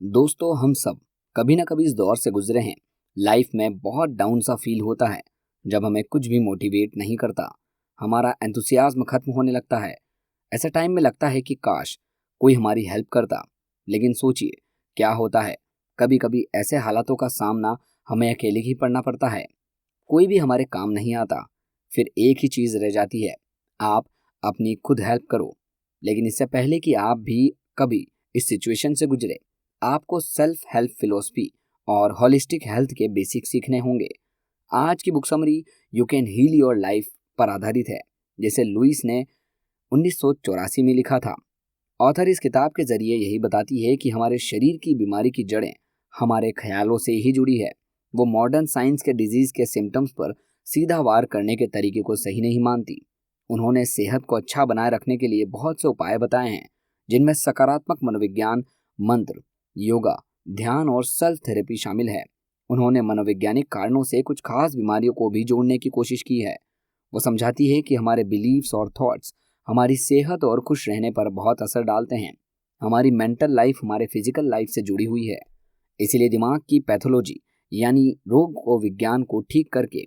दोस्तों, हम सब कभी ना कभी इस दौर से गुजरे हैं। लाइफ में बहुत डाउन सा फील होता है जब हमें कुछ भी मोटिवेट नहीं करता। हमारा एंथुसियाज्म खत्म होने लगता है। ऐसे टाइम में लगता है कि काश कोई हमारी हेल्प करता। लेकिन सोचिए क्या होता है, कभी कभी ऐसे हालातों का सामना हमें अकेले ही पड़ना पड़ता है। कोई भी हमारे काम नहीं आता। फिर एक ही चीज़ रह जाती है, आप अपनी खुद हेल्प करो। लेकिन इससे पहले कि आप भी कभी इस सिचुएशन से गुजरे, आपको सेल्फ हेल्प फिलोसफी और होलिस्टिक हेल्थ के बेसिक सीखने होंगे। आज की book summary you can heal your life पर आधारित है, जिसे लुइस ने 1984 में लिखा था। ऑथर इस किताब के जरिए यही बताती है कि हमारे शरीर की बीमारी की जड़ें हमारे ख्यालों से ही जुड़ी है। वो मॉडर्न साइंस के डिजीज के सिम्टम्स पर सीधा वार करने के तरीके को सही नहीं मानती। उन्होंने सेहत को अच्छा बनाए रखने के लिए बहुत से उपाय बताए हैं, जिनमें सकारात्मक मनोविज्ञान, मंत्र, योगा, ध्यान और सेल्फ थेरेपी शामिल है। उन्होंने मनोवैज्ञानिक कारणों से कुछ खास बीमारियों को भी जोड़ने की कोशिश की है। वो समझाती है कि हमारे बिलीव्स और थॉट्स हमारी सेहत और खुश रहने पर बहुत असर डालते हैं। हमारी मेंटल लाइफ हमारे फिजिकल लाइफ से जुड़ी हुई है। इसीलिए दिमाग की पैथोलॉजी यानी रोग और विज्ञान को ठीक करके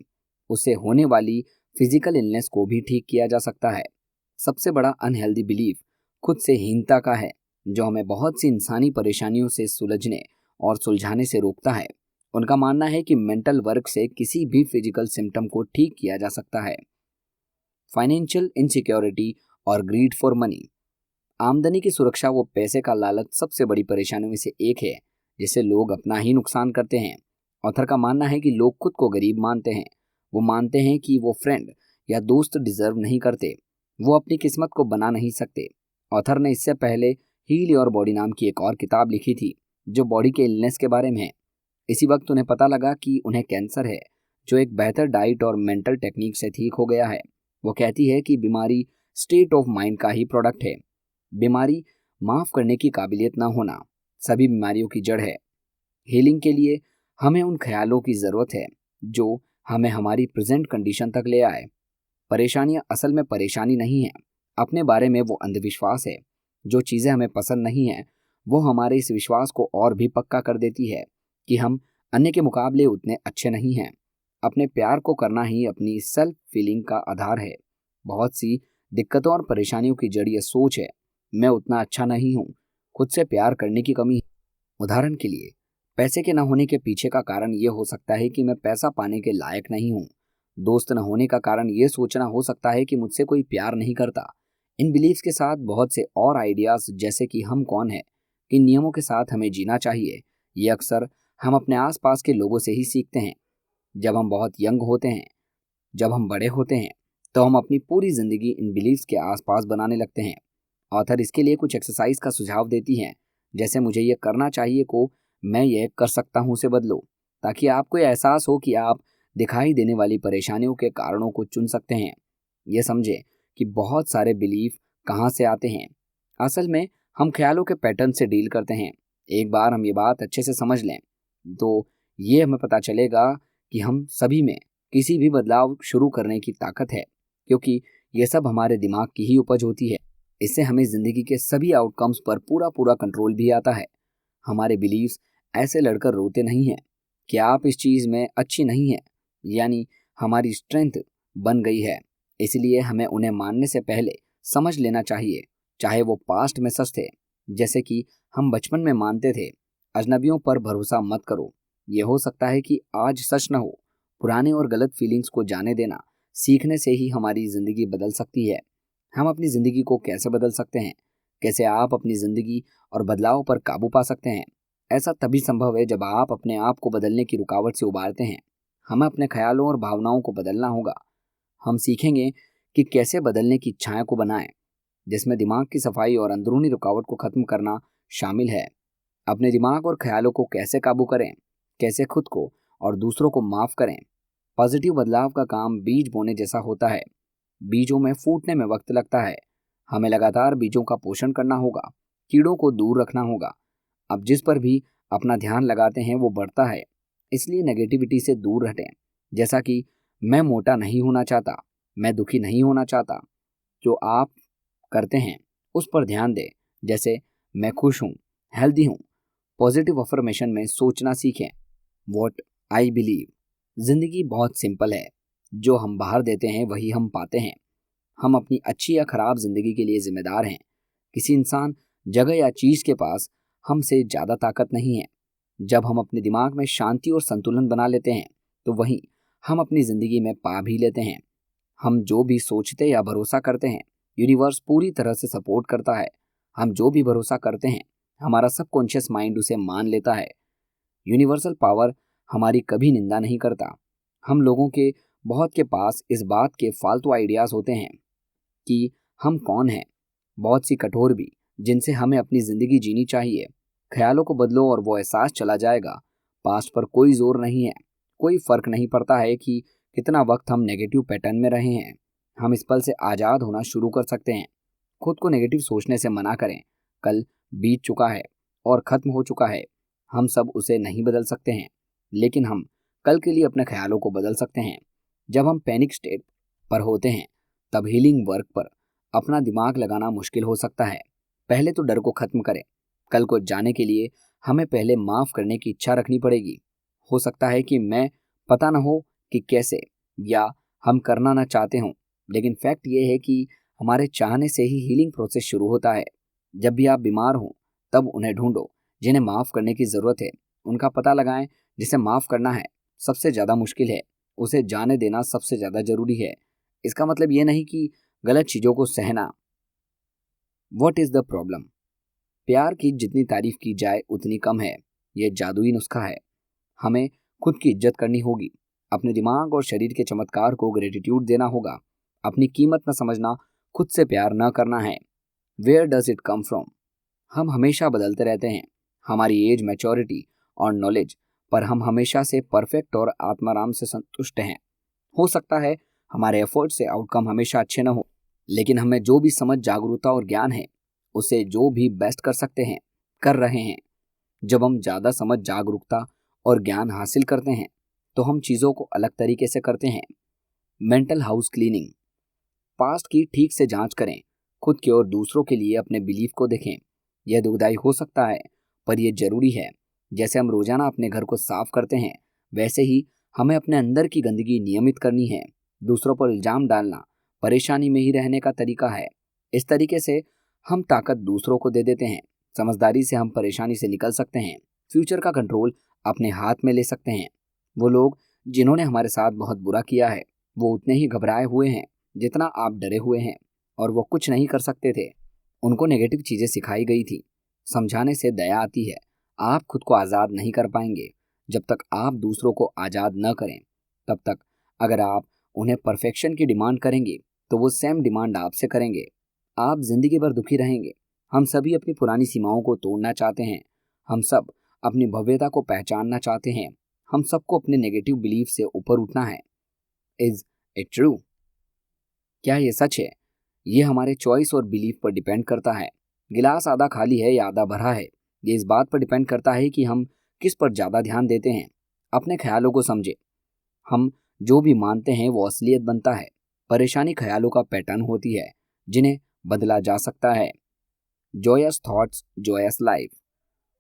उससे होने वाली फिजिकल इलनेस को भी ठीक किया जा सकता है। सबसे बड़ा अनहेल्दी बिलीफ खुद से हीनता का है, जो हमें बहुत सी इंसानी परेशानियों से सुलझने और सुलझाने से रोकता है। उनका मानना है कि मेंटल वर्क से किसी भी फिजिकल सिम्टम को ठीक किया जा सकता है। फाइनेंशियल इनसिक्योरिटी और ग्रीड फॉर मनी, आमदनी की सुरक्षा वो पैसे का लालच सबसे बड़ी परेशानियों में से एक है, जिससे लोग अपना ही नुकसान करते हैं। ऑथर का मानना है कि लोग खुद को गरीब मानते हैं। वो मानते हैं कि वो फ्रेंड या दोस्त डिजर्व नहीं करते। वो अपनी किस्मत को बना नहीं सकते। ऑथर ने इससे पहले हील योर बॉडी नाम की एक और किताब लिखी थी, जो बॉडी के इलनेस के बारे में है। इसी वक्त उन्हें पता लगा कि उन्हें कैंसर है, जो एक बेहतर डाइट और मेंटल टेक्निक से ठीक हो गया है। वो कहती है कि बीमारी स्टेट ऑफ माइंड का ही प्रोडक्ट है। बीमारी माफ करने की काबिलियत न होना सभी बीमारियों की जड़ है। हीलिंग के लिए हमें उन ख्यालों की ज़रूरत है जो हमें हमारी प्रेजेंट कंडीशन तक ले आए। परेशानियां असल में परेशानी नहीं है, अपने बारे में वो अंधविश्वास है। जो चीज़ें हमें पसंद नहीं हैं, वो हमारे इस विश्वास को और भी पक्का कर देती है कि हम अन्य के मुकाबले उतने अच्छे नहीं हैं। अपने प्यार को करना ही अपनी सेल्फ फीलिंग का आधार है। बहुत सी दिक्कतों और परेशानियों की जड़ ये सोच है, मैं उतना अच्छा नहीं हूँ, खुद से प्यार करने की कमी है। उदाहरण के लिए, पैसे के न होने के पीछे का कारण ये हो सकता है कि मैं पैसा पाने के लायक नहीं हूँ। दोस्त न होने का कारण ये सोचना हो सकता है कि मुझसे कोई प्यार नहीं करता। इन बिलीव्स के साथ बहुत से और आइडियाज, जैसे कि हम कौन है, किन नियमों के साथ हमें जीना चाहिए, ये अक्सर हम अपने आसपास के लोगों से ही सीखते हैं। जब हम बहुत यंग होते हैं, जब हम बड़े होते हैं, तो हम अपनी पूरी जिंदगी इन बिलीव्स के आसपास बनाने लगते हैं। ऑथर इसके लिए कुछ एक्सरसाइज का सुझाव देती हैं, जैसे मुझे ये करना चाहिए को मैं ये कर सकता हूँ से बदलो, ताकि आपको ये एहसास हो कि आप दिखाई देने वाली परेशानियों के कारणों को चुन सकते हैं। ये समझें कि बहुत सारे बिलीफ कहाँ से आते हैं। असल में हम ख्यालों के पैटर्न से डील करते हैं। एक बार हम ये बात अच्छे से समझ लें तो ये हमें पता चलेगा कि हम सभी में किसी भी बदलाव शुरू करने की ताकत है, क्योंकि ये सब हमारे दिमाग की ही उपज होती है। इससे हमें ज़िंदगी के सभी आउटकम्स पर पूरा पूरा कंट्रोल भी आता है। हमारे बिलीव्स ऐसे लड़कर रोते नहीं हैं कि आप इस चीज़ में अच्छी नहीं हैं, यानी हमारी स्ट्रेंथ बन गई है। इसलिए हमें उन्हें मानने से पहले समझ लेना चाहिए, चाहे वो पास्ट में सच थे। जैसे कि हम बचपन में मानते थे, अजनबियों पर भरोसा मत करो। ये हो सकता है कि आज सच न हो। पुराने और गलत फीलिंग्स को जाने देना सीखने से ही हमारी ज़िंदगी बदल सकती है। हम अपनी ज़िंदगी को कैसे बदल सकते हैं? कैसे आप अपनी ज़िंदगी और बदलाव पर काबू पा सकते हैं? ऐसा तभी संभव है जब आप अपने आप को बदलने की रुकावट से उबारते हैं। हमें अपने ख्यालों और भावनाओं को बदलना होगा। हम सीखेंगे कि कैसे बदलने की इच्छाएं को बनाएं, जिसमें दिमाग की सफाई और अंदरूनी रुकावट को खत्म करना शामिल है। अपने दिमाग और ख्यालों को कैसे काबू करें, कैसे खुद को और दूसरों को माफ़ करें। पॉजिटिव बदलाव का काम बीज बोने जैसा होता है। बीजों में फूटने में वक्त लगता है। हमें लगातार बीजों का पोषण करना होगा, कीड़ों को दूर रखना होगा। अब जिस पर भी अपना ध्यान लगाते हैं वो बढ़ता है। इसलिए नेगेटिविटी से दूर हटें। जैसा कि मैं मोटा नहीं होना चाहता, मैं दुखी नहीं होना चाहता। जो आप करते हैं उस पर ध्यान दें, जैसे मैं खुश हूँ, हेल्दी हूँ, पॉजिटिव अफर्मेशन में सोचना सीखें। What I believe. जिंदगी बहुत सिंपल है, जो हम बाहर देते हैं वही हम पाते हैं। हम अपनी अच्छी या खराब जिंदगी के लिए जिम्मेदार हैं। किसी इंसान, जगह या चीज के पास हमसे ज्यादा ताकत नहीं है। जब हम अपने दिमाग में शांति और संतुलन बना लेते हैं तो वही हम अपनी जिंदगी में पा भी लेते हैं। हम जो भी सोचते या भरोसा करते हैं, यूनिवर्स पूरी तरह से सपोर्ट करता है। हम जो भी भरोसा करते हैं, हमारा सबकॉन्शियस माइंड उसे मान लेता है। यूनिवर्सल पावर हमारी कभी निंदा नहीं करता। हम लोगों के बहुत के पास इस बात के फालतू आइडियाज होते हैं कि हम कौन हैं, बहुत सी कठोर भी, जिनसे हमें अपनी जिंदगी जीनी चाहिए। ख्यालों को बदलो और वो एहसास चला जाएगा। पास्ट पर कोई जोर नहीं है। कोई फर्क नहीं पड़ता है कि कितना वक्त हम नेगेटिव पैटर्न में रहे हैं। हम इस पल से आज़ाद होना शुरू कर सकते हैं। खुद को नेगेटिव सोचने से मना करें। कल बीत चुका है और ख़त्म हो चुका है। हम सब उसे नहीं बदल सकते हैं, लेकिन हम कल के लिए अपने ख्यालों को बदल सकते हैं। जब हम पैनिक स्टेट पर होते हैं तब हीलिंग वर्क पर अपना दिमाग लगाना मुश्किल हो सकता है। पहले तो डर को ख़त्म करें। कल को जाने के लिए हमें पहले माफ़ करने की इच्छा रखनी पड़ेगी। हो सकता है कि मैं पता ना हो कि कैसे, या हम करना ना चाहते हों, लेकिन फैक्ट ये है कि हमारे चाहने से ही हीलिंग प्रोसेस शुरू होता है। जब भी आप बीमार हों तब उन्हें ढूंढो जिन्हें माफ़ करने की ज़रूरत है। उनका पता लगाएं। जिसे माफ़ करना है सबसे ज़्यादा मुश्किल है, उसे जाने देना सबसे ज़्यादा ज़रूरी है। इसका मतलब ये नहीं कि गलत चीज़ों को सहना। What is the problem. प्यार की जितनी तारीफ की जाए उतनी कम है। यह जादुई नुस्खा है। हमें खुद की इज्जत करनी होगी। अपने दिमाग और शरीर के चमत्कार को ग्रेटिट्यूड देना होगा। अपनी कीमत न समझना, खुद से प्यार न करना है। Where does it come from. हम हमेशा बदलते रहते हैं, हमारी एज, मैच्योरिटी और नॉलेज, पर हम हमेशा से परफेक्ट और आत्माराम से संतुष्ट हैं। हो सकता है हमारे एफर्ट से आउटकम हमेशा अच्छे न हो, लेकिन हमें जो भी समझ, जागरूकता और ज्ञान है, उसे जो भी बेस्ट कर सकते हैं कर रहे हैं। जब हम ज़्यादा समझ, जागरूकता और ज्ञान हासिल करते हैं तो हम चीज़ों को अलग तरीके से करते हैं। Mental house cleaning. पास्ट की ठीक से जांच करें। खुद के और दूसरों के लिए अपने बिलीफ को देखें। यह दुखदाई हो सकता है, पर यह जरूरी है। जैसे हम रोजाना अपने घर को साफ करते हैं, वैसे ही हमें अपने अंदर की गंदगी नियमित करनी है। दूसरों पर इल्जाम डालना परेशानी में ही रहने का तरीका है। इस तरीके से हम ताकत दूसरों को दे देते हैं। समझदारी से हम परेशानी से निकल सकते हैं। फ्यूचर का कंट्रोल अपने हाथ में ले सकते हैं। वो लोग जिन्होंने हमारे साथ बहुत बुरा किया है, वो उतने ही घबराए हुए हैं जितना आप डरे हुए हैं, और वो कुछ नहीं कर सकते थे। उनको नेगेटिव चीज़ें सिखाई गई थी। समझाने से दया आती है। आप खुद को आज़ाद नहीं कर पाएंगे जब तक आप दूसरों को आज़ाद न करें। तब तक अगर आप उन्हें परफेक्शन की डिमांड करेंगे तो वो सेम डिमांड आपसे करेंगे। आप जिंदगी भर दुखी रहेंगे। हम सभी अपनी पुरानी सीमाओं को तोड़ना चाहते हैं। हम सब अपनी भव्यता को पहचानना चाहते हैं। हम सबको अपने नेगेटिव बिलीफ से ऊपर उठना है। Is it true. क्या ये सच है? ये हमारे चॉइस और बिलीफ पर डिपेंड करता है। गिलास आधा खाली है या आधा भरा है, ये इस बात पर डिपेंड करता है कि हम किस पर ज़्यादा ध्यान देते हैं। अपने ख्यालों को समझे। हम जो भी मानते हैं वो असलियत बनता है। परेशानी ख्यालों का पैटर्न होती है जिन्हें बदला जा सकता है। Joyous thoughts, joyous life.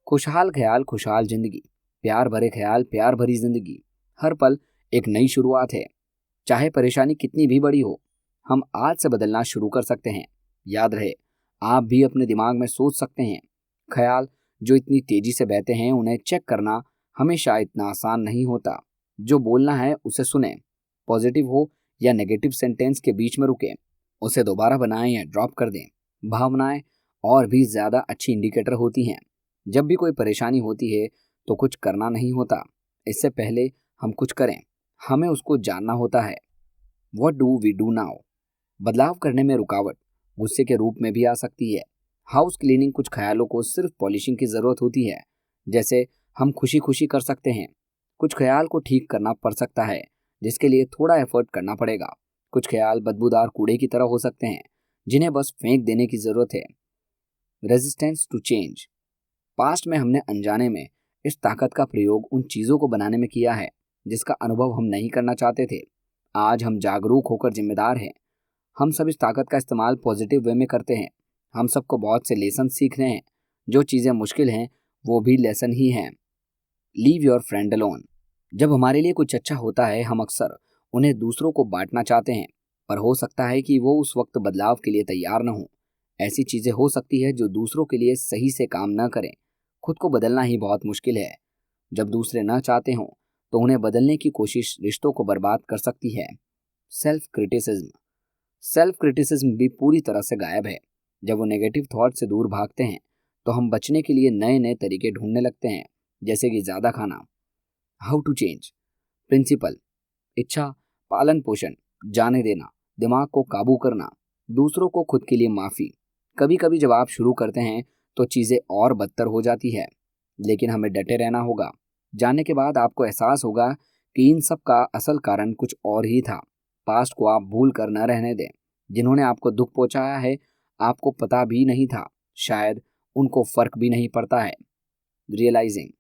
खुशहाल ख्याल, खुशहाल जिंदगी। प्यार भरे ख्याल, प्यार भरी जिंदगी। हर पल एक नई शुरुआत है। चाहे परेशानी कितनी भी बड़ी हो, हम आज से बदलना शुरू कर सकते हैं। याद रहे, आप भी अपने दिमाग में सोच सकते हैं। ख्याल जो इतनी तेजी से बहते हैं, उन्हें चेक करना हमेशा इतना आसान नहीं होता। जो बोलना है उसे सुने। पॉजिटिव हो या नेगेटिव सेंटेंस के बीच में रुकें, उसे दोबारा बनाएं या ड्रॉप कर दें। भावनाएं और भी ज़्यादा अच्छी इंडिकेटर होती हैं। जब भी कोई परेशानी होती है तो कुछ करना नहीं होता, इससे पहले हम कुछ करें। हमें उसको जानना होता है। What do we do now. बदलाव करने में रुकावट गुस्से के रूप में भी आ सकती है। हाउस क्लीनिंग, कुछ ख्यालों को सिर्फ पॉलिशिंग की ज़रूरत होती है। जैसे हम खुशी खुशी कर सकते हैं। कुछ ख्याल को ठीक करना पड़ सकता है, जिसके लिए थोड़ा एफर्ट करना पड़ेगा। कुछ ख्याल बदबूदार कूड़े की तरह हो सकते हैं, जिन्हें बस फेंक देने की ज़रूरत है। Resistance to change. पास्ट में हमने अनजाने में इस ताकत का प्रयोग उन चीज़ों को बनाने में किया है जिसका अनुभव हम नहीं करना चाहते थे। आज हम जागरूक होकर जिम्मेदार हैं। हम सब इस ताकत का इस्तेमाल पॉजिटिव वे में करते हैं। हम सबको बहुत से लेसन सीखने हैं। जो चीज़ें मुश्किल हैं वो भी लेसन ही है। Leave your friend alone. जब हमारे लिए कुछ अच्छा होता है हम अक्सर उन्हें दूसरों को बांटना चाहते हैं, पर हो सकता है कि वो उस वक्त बदलाव के लिए तैयार न हो। ऐसी चीजें हो सकती है जो दूसरों के लिए सही से काम न करें। खुद को बदलना ही बहुत मुश्किल है। जब दूसरे न चाहते हों तो उन्हें बदलने की कोशिश रिश्तों को बर्बाद कर सकती है। Self criticism. सेल्फ क्रिटिसिज्म भी पूरी तरह से गायब है। जब वो नेगेटिव थॉट से दूर भागते हैं तो हम बचने के लिए नए नए तरीके ढूंढने लगते हैं, जैसे कि ज़्यादा खाना। How to change. प्रिंसिपल: इच्छा, पालन पोषण, जाने देना, दिमाग को काबू करना, दूसरों को खुद के लिए माफ़ी। कभी कभी जब आप शुरू करते हैं तो चीज़ें और बदतर हो जाती है, लेकिन हमें डटे रहना होगा। जानने के बाद आपको एहसास होगा कि इन सब का असल कारण कुछ और ही था। पास्ट को आप भूल कर न रहने दें। जिन्होंने आपको दुख पहुंचाया है आपको पता भी नहीं था, शायद उनको फर्क भी नहीं पड़ता है। रियलाइजिंग।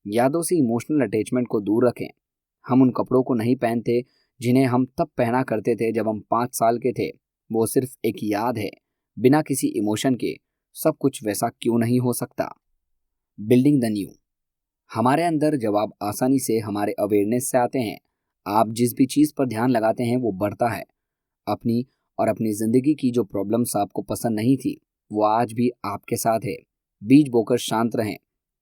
यादों से इमोशनल अटैचमेंट को दूर रखें। हम उन कपड़ों को नहीं पहनते जिन्हें हम तब पहना करते थे जब हम 5 साल के थे। वो सिर्फ एक याद है। बिना किसी इमोशन के सब कुछ वैसा क्यों नहीं हो सकता। Building the new. हमारे अंदर जवाब आसानी से हमारे अवेयरनेस से आते हैं। आप जिस भी चीज़ पर ध्यान लगाते हैं वो बढ़ता है। अपनी और अपनी ज़िंदगी की जो प्रॉब्लम्स आपको पसंद नहीं थी वो आज भी आपके साथ है। बीज बोकर शांत रहें।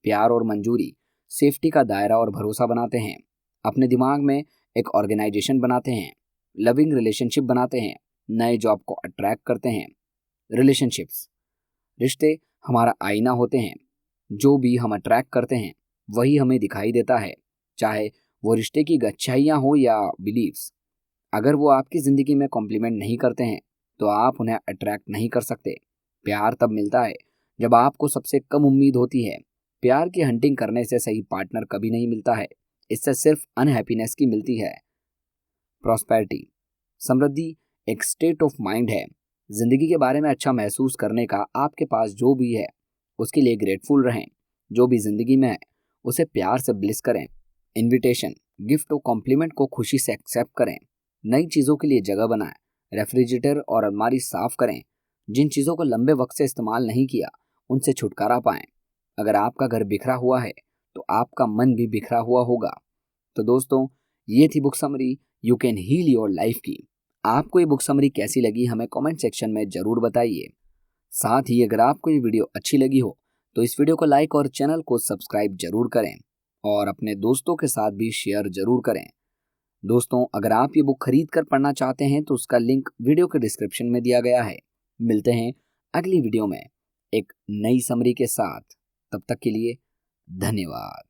प्यार और मंजूरी सेफ्टी का दायरा और भरोसा बनाते हैं। अपने दिमाग में एक ऑर्गेनाइजेशन बनाते हैं। लविंग रिलेशनशिप बनाते हैं। नए जॉब को अट्रैक्ट करते हैं। रिलेशनशिप्स। रिश्ते हमारा आईना होते हैं। जो भी हम अट्रैक्ट करते हैं वही हमें दिखाई देता है, चाहे वो रिश्ते की अच्छाइयाँ हो या बिलीव्स। अगर वो आपकी ज़िंदगी में कॉम्प्लीमेंट नहीं करते हैं तो आप उन्हें अट्रैक्ट नहीं कर सकते। प्यार तब मिलता है जब आपको सबसे कम उम्मीद होती है। प्यार की हंटिंग करने से सही पार्टनर कभी नहीं मिलता है, इससे सिर्फ अनहैप्पीनेस की मिलती है। प्रॉस्पेरिटी। समृद्धि एक स्टेट ऑफ माइंड है। जिंदगी के बारे में अच्छा महसूस करने का आपके पास जो भी है उसके लिए ग्रेटफुल रहें। जो भी जिंदगी में है उसे प्यार से ब्लिस करें। इनविटेशन, गिफ्ट और कॉम्प्लीमेंट को खुशी से एक्सेप्ट करें। नई चीज़ों के लिए जगह बनाएं। रेफ्रिजरेटर और अलमारी साफ करें। जिन चीज़ों को लंबे वक्त से इस्तेमाल नहीं किया उनसे छुटकारा पाएं। अगर आपका घर बिखरा हुआ है तो आपका मन भी बिखरा हुआ होगा। तो दोस्तों, ये थी book summary you can heal your life की। आपको ये बुक समरी कैसी लगी हमें कमेंट सेक्शन में ज़रूर बताइए। साथ ही अगर आपको ये वीडियो अच्छी लगी हो तो इस वीडियो को लाइक और चैनल को सब्सक्राइब जरूर करें और अपने दोस्तों के साथ भी शेयर जरूर करें। दोस्तों, अगर आप ये बुक खरीद कर पढ़ना चाहते हैं तो उसका लिंक वीडियो के डिस्क्रिप्शन में दिया गया है। मिलते हैं अगली वीडियो में एक नई समरी के साथ। तब तक के लिए धन्यवाद।